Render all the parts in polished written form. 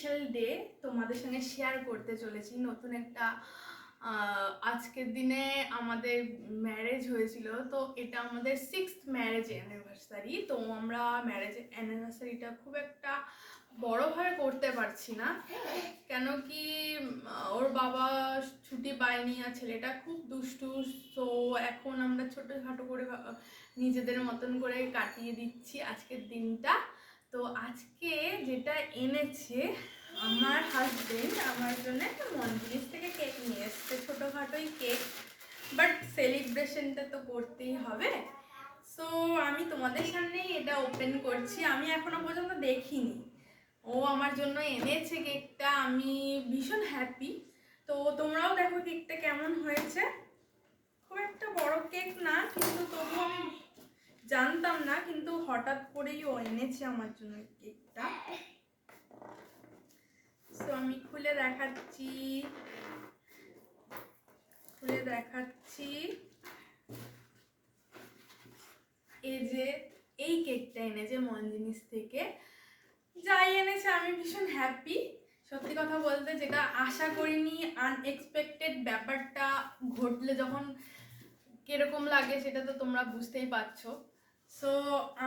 Special day তোমাদের সঙ্গে share করতে চলেছি। নতুন একটা আজকের দিনে আমাদের ম্যারেজ হয়েছিল, তো এটা আমাদের 6th ম্যারেজ অ্যানিভার্সারি। তো আমরা ম্যারেজ অ্যানিভার্সারিটা খুব একটা বড়োভাবে করতে পারছি না, কেন কি ওর বাবা ছুটি পায়নি আর ছেলেটা খুব দুষ্টু। তো এখন আমরা ছোটোখাটো করে নিজেদের মতন করে কাটিয়ে দিচ্ছি আজকের দিনটা। তো আজকে যেটা এনেছে আমার হাজবেন্ড আমার জন্য একটা মঞ্জুরিস থেকে কেক নিয়ে এসছে, ছোটোখাটোই কেক, বাট সেলিব্রেশনটা তো করতেই হবে। সো আমি তোমাদের সামনেই এটা ওপেন করছি, আমি এখনো পর্যন্ত দেখিনি। ও আমার জন্য এনেছে কেকটা, আমি ভীষণ হ্যাপি। তো তোমরাও দেখো কেকটা কেমন হয়েছে। খুব একটা বড় কেক না, কিন্তু তবুও আমি জানতাম না, কিন্তু হঠাৎ করেই ও এনেছে আমার জন্য কেকটা। তো আমি খুলে দেখাচ্ছি এই যে এই কেকটা এনেছে মঞ্জিনিস থেকে। যাই এনেছে আমি ভীষণ হ্যাপি। সত্যি কথা বলতে, যেটা আশা করিনি, আনএক্সপেক্টেড ব্যাপারটা ঘটলে যখন কিরকম লাগে সেটা তো তোমরা বুঝতেই পারছো। সো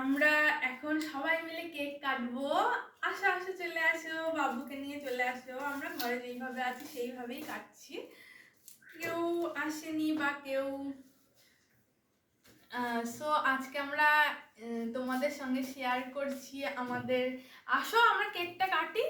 আমরা এখন সবাই মিলে কেক কাটবো। আসো চলে আসো, বাবুকে নিয়ে চলে আসো। আমরা ঘরে যেইভাবে আছি সেইভাবেই কাটছি, কেউ আসেনি বা কেউ। সো আজকে আমরা তোমাদের সঙ্গে শেয়ার করছি আমাদের। আসো আমরা কেকটা কাটি।